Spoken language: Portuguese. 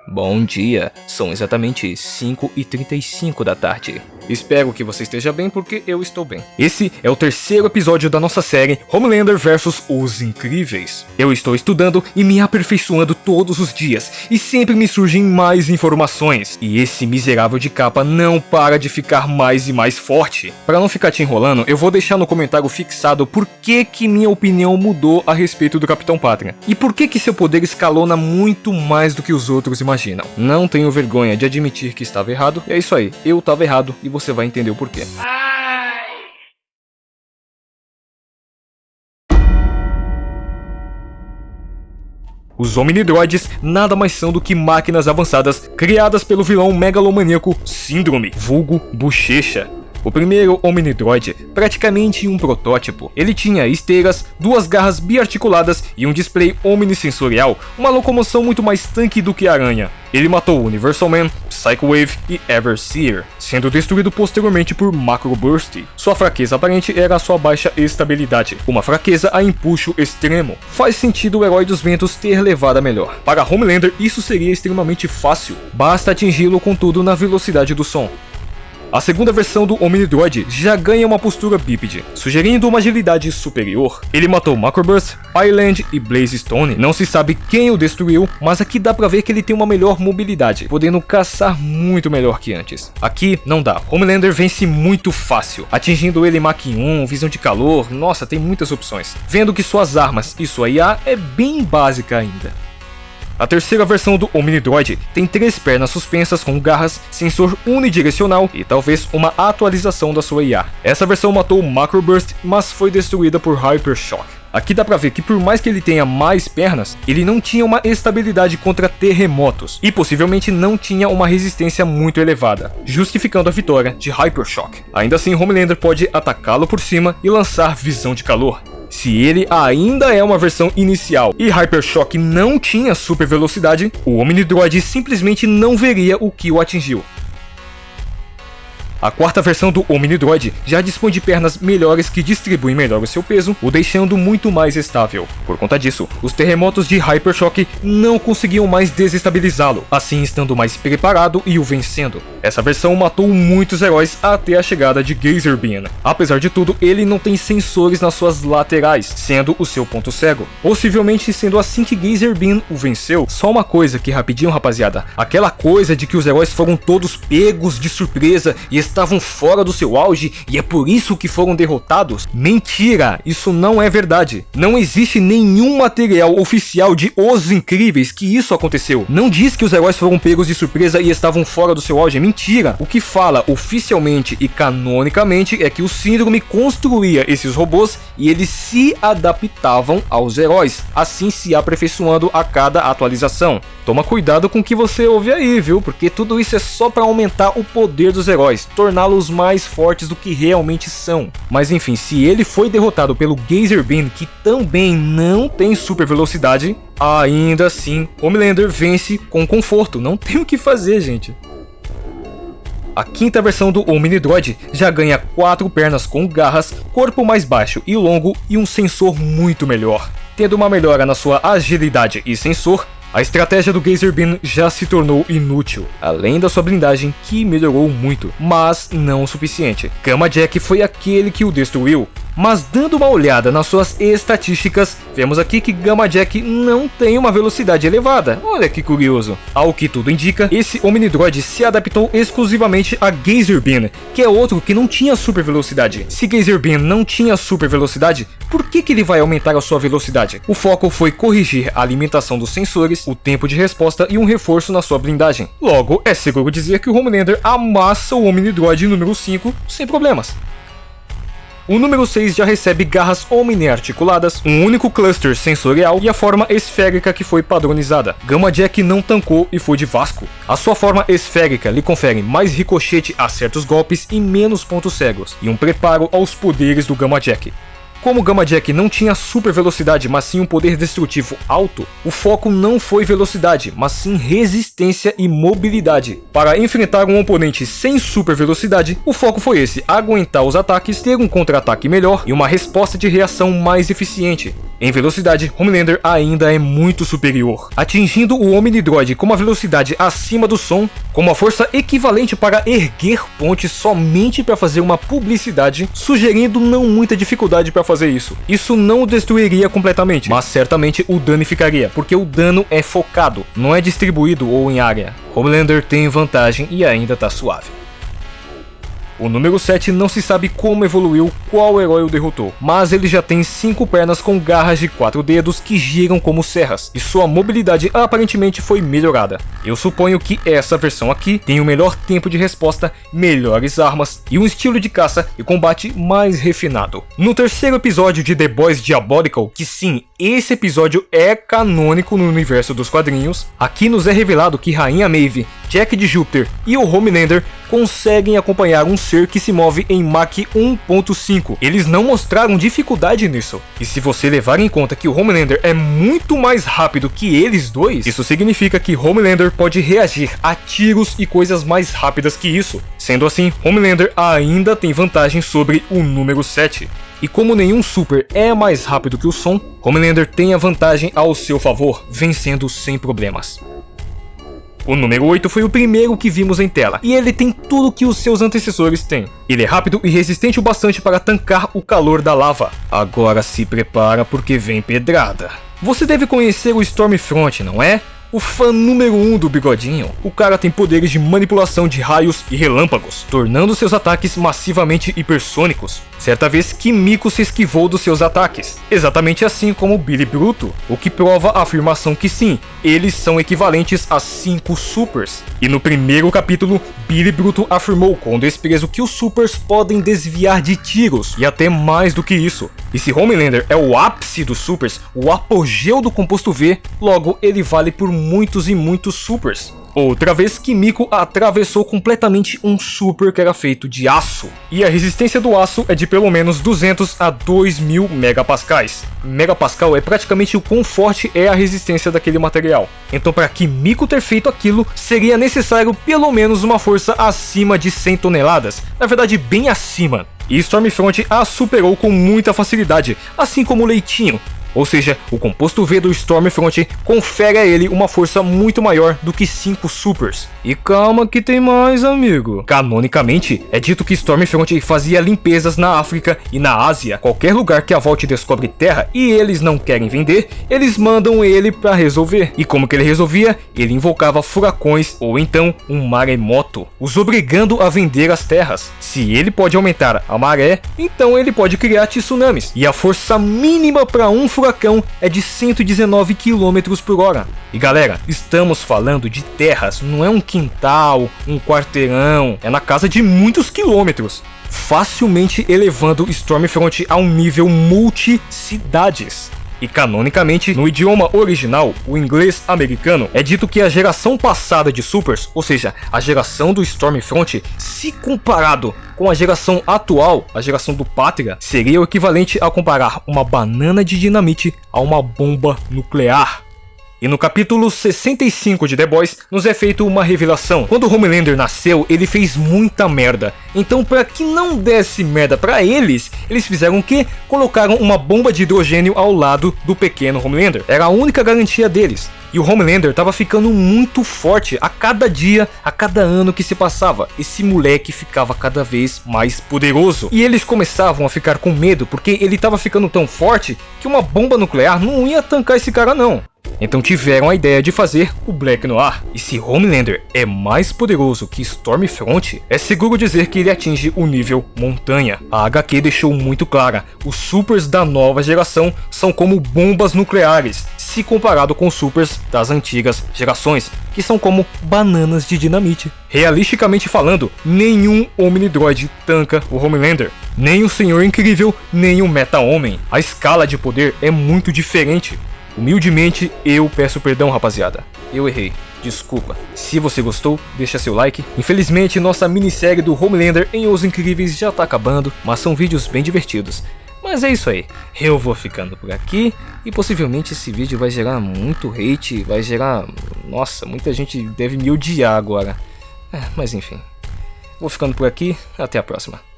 Bom dia, são exatamente 5h35 da tarde. Espero que você esteja bem porque eu estou bem. Esse é o terceiro episódio da nossa série Homelander vs Os Incríveis. Eu estou estudando e me aperfeiçoando todos os dias e sempre me surgem mais informações. E esse miserável de capa não para de ficar mais e mais forte. Para não ficar te enrolando, eu vou deixar no comentário fixado por que minha opinião mudou a respeito do Capitão Pátria. E por que seu poder escalona muito mais do que os outros imaginam. Não tenho vergonha de admitir que estava errado. E é isso aí, eu estava errado e você vai entender o porquê. Os Omnidroids nada mais são do que máquinas avançadas criadas pelo vilão megalomaníaco Síndrome, vulgo Bochecha. O primeiro Omnidroid, praticamente um protótipo. Ele tinha esteiras, duas garras biarticuladas e um display omnisensorial, uma locomoção muito mais tanque do que a aranha. Ele matou Universal Man, Psycho Wave e Everseer, sendo destruído posteriormente por Macro Burst. Sua fraqueza aparente era a sua baixa estabilidade, uma fraqueza a empuxo extremo. Faz sentido o Herói dos Ventos ter levado a melhor. Para Homelander isso seria extremamente fácil, basta atingi-lo contudo na velocidade do som. A segunda versão do Omnidroid já ganha uma postura bípede, sugerindo uma agilidade superior. Ele matou Macroburst, Island e Blaze Stone. Não se sabe quem o destruiu, mas aqui dá pra ver que ele tem uma melhor mobilidade, podendo caçar muito melhor que antes. Aqui não dá, Homelander vence muito fácil, atingindo ele Mach 1, visão de calor, nossa, tem muitas opções. Vendo que suas armas e sua IA é bem básica ainda. A terceira versão do Omnidroid tem 3 pernas suspensas com garras, sensor unidirecional e talvez uma atualização da sua IA. Essa versão matou o Macroburst, mas foi destruída por Hypershock. Aqui dá pra ver que por mais que ele tenha mais pernas, ele não tinha uma estabilidade contra terremotos e possivelmente não tinha uma resistência muito elevada, justificando a vitória de Hypershock. Ainda assim, Homelander pode atacá-lo por cima e lançar visão de calor. Se ele ainda é uma versão inicial e Hypershock não tinha super velocidade, o Omnidroid simplesmente não veria o que o atingiu. A quarta versão do Omnidroid já dispõe de pernas melhores que distribuem melhor o seu peso, o deixando muito mais estável. Por conta disso, os terremotos de Hypershock não conseguiam mais desestabilizá-lo, assim estando mais preparado e o vencendo. Essa versão matou muitos heróis até a chegada de Geyser Beam. Apesar de tudo, ele não tem sensores nas suas laterais, sendo o seu ponto cego. Possivelmente sendo assim que Geyser Beam o venceu. Só uma coisa aqui rapidinho, rapaziada. Aquela coisa de que os heróis foram todos pegos de surpresa e estavam fora do seu auge e é por isso que foram derrotados? Mentira, isso não é verdade. Não existe nenhum material oficial de Os Incríveis que isso aconteceu. Não diz que os heróis foram pegos de surpresa e estavam fora do seu auge, é mentira. O que fala oficialmente e canonicamente é que o Síndrome construía esses robôs e eles se adaptavam aos heróis, assim se aperfeiçoando a cada atualização. Toma cuidado com o que você ouve aí, viu? Porque tudo isso é só para aumentar o poder dos heróis, torná-los mais fortes do que realmente são. Mas enfim, se ele foi derrotado pelo Geyser Beam, que também não tem super velocidade, ainda assim Homelander vence com conforto, não tem o que fazer, gente. A quinta versão do Omnidroid já ganha 4 pernas com garras, corpo mais baixo e longo e um sensor muito melhor. Tendo uma melhora na sua agilidade e sensor, a estratégia do Geyser Beam já se tornou inútil, além da sua blindagem que melhorou muito, mas não o suficiente. Gamma Jack foi aquele que o destruiu. Mas dando uma olhada nas suas estatísticas, vemos aqui que Gamma Jack não tem uma velocidade elevada. Olha que curioso. Ao que tudo indica, esse Omnidroid se adaptou exclusivamente a Geyser Beam, que é outro que não tinha super velocidade. Se Geyser Beam não tinha super velocidade, por que ele vai aumentar a sua velocidade? O foco foi corrigir a alimentação dos sensores, o tempo de resposta e um reforço na sua blindagem. Logo, é seguro dizer que o Homelander amassa o Omnidroid número 5 sem problemas. O número 6 já recebe garras omni-articuladas, um único cluster sensorial e a forma esférica que foi padronizada. Gamma Jack não tancou e foi de Vasco. A sua forma esférica lhe confere mais ricochete a certos golpes e menos pontos cegos, e um preparo aos poderes do Gamma Jack. Como o Gamma Jack não tinha super velocidade, mas sim um poder destrutivo alto, o foco não foi velocidade, mas sim resistência e mobilidade. Para enfrentar um oponente sem super velocidade, o foco foi esse: aguentar os ataques, ter um contra-ataque melhor e uma resposta de reação mais eficiente. Em velocidade, Homelander ainda é muito superior, atingindo o Omnidroid com uma velocidade acima do som, com uma força equivalente para erguer pontes somente para fazer uma publicidade, sugerindo não muita dificuldade para fazer isso. Isso não o destruiria completamente, mas certamente o danificaria, porque o dano é focado, não é distribuído ou em área. Homelander tem vantagem e ainda tá suave. O número 7 não se sabe como evoluiu, qual herói o derrotou, mas ele já tem 5 pernas com garras de 4 dedos que giram como serras, e sua mobilidade aparentemente foi melhorada. Eu suponho que essa versão aqui tem o melhor tempo de resposta, melhores armas e um estilo de caça e combate mais refinado. No terceiro episódio de The Boys Diabolical, que sim, esse episódio é canônico no universo dos quadrinhos, aqui nos é revelado que Rainha Maeve, Jack de Júpiter e o Homelander conseguem acompanhar um ser que se move em Mach 1.5. Eles não mostraram dificuldade nisso. E se você levar em conta que o Homelander é muito mais rápido que eles dois, isso significa que Homelander pode reagir a tiros e coisas mais rápidas que isso. Sendo assim, Homelander ainda tem vantagem sobre o número 7. E como nenhum super é mais rápido que o som, Homelander tem a vantagem ao seu favor, vencendo sem problemas. O número 8 foi o primeiro que vimos em tela, e ele tem tudo que os seus antecessores têm. Ele é rápido e resistente o bastante para tancar o calor da lava. Agora se prepara porque vem pedrada. Você deve conhecer o Stormfront, não é? O fã número 1 do bigodinho. O cara tem poderes de manipulação de raios e relâmpagos, tornando seus ataques massivamente hipersônicos. Certa vez, Kimiko se esquivou dos seus ataques, exatamente assim como Billy Bruto, o que prova a afirmação que sim, eles são equivalentes a 5 supers. E no primeiro capítulo, Billy Bruto afirmou com desprezo que os supers podem desviar de tiros, e até mais do que isso. E se Homelander é o ápice dos supers, o apogeu do composto V, logo ele vale por muitos e muitos supers. Outra vez, Kimiko atravessou completamente um super que era feito de aço. E a resistência do aço é de pelo menos 200 a 2000 megapascais. Megapascal é praticamente o quão forte é a resistência daquele material. Então para Kimiko ter feito aquilo, seria necessário pelo menos uma força acima de 100 toneladas. Na verdade, bem acima. E Stormfront a superou com muita facilidade, assim como o Leitinho. Ou seja, o composto V do Stormfront confere a ele uma força muito maior do que 5 supers. E calma que tem mais, amigo. Canonicamente, é dito que Stormfront fazia limpezas na África e na Ásia. Qualquer lugar que a Vault descobre terra e eles não querem vender, eles mandam ele para resolver. E como que ele resolvia? Ele invocava furacões ou então um maremoto, os obrigando a vender as terras. Se ele pode aumentar a maré, então ele pode criar tsunamis. E a força mínima para um furacão é de 119 km por hora. E galera, estamos falando de terras, não é um quintal, um quarteirão, é na casa de muitos quilômetros, facilmente elevando Stormfront a um nível multi-cidades. E canonicamente, no idioma original, o inglês americano, é dito que a geração passada de supers, ou seja, a geração do Stormfront, se comparado com a geração atual, a geração do Pátria, seria o equivalente a comparar uma banana de dinamite a uma bomba nuclear. E no capítulo 65 de The Boys, nos é feito uma revelação. Quando o Homelander nasceu, ele fez muita merda. Então, para que não desse merda para eles, eles fizeram o quê? Colocaram uma bomba de hidrogênio ao lado do pequeno Homelander. Era a única garantia deles. E o Homelander tava ficando muito forte a cada dia, a cada ano que se passava. Esse moleque ficava cada vez mais poderoso. E eles começavam a ficar com medo, porque ele tava ficando tão forte que uma bomba nuclear não ia tancar esse cara não. Então tiveram a ideia de fazer o Black Noir. E se Homelander é mais poderoso que Stormfront, é seguro dizer que ele atinge o nível montanha. A HQ deixou muito clara, os supers da nova geração são como bombas nucleares, se comparado com os supers das antigas gerações, que são como bananas de dinamite. Realisticamente falando, nenhum Omnidroid tanca o Homelander, nem o Senhor Incrível, nem o Meta-Homem. A escala de poder é muito diferente. Humildemente, eu peço perdão, rapaziada. Eu errei. Desculpa. Se você gostou, deixa seu like. Infelizmente, nossa minissérie do Homelander em Os Incríveis já tá acabando, mas são vídeos bem divertidos. Mas é isso aí, eu vou ficando por aqui e possivelmente esse vídeo vai gerar muito hate, vai gerar... Nossa, muita gente deve me odiar agora. Mas enfim, vou ficando por aqui, até a próxima.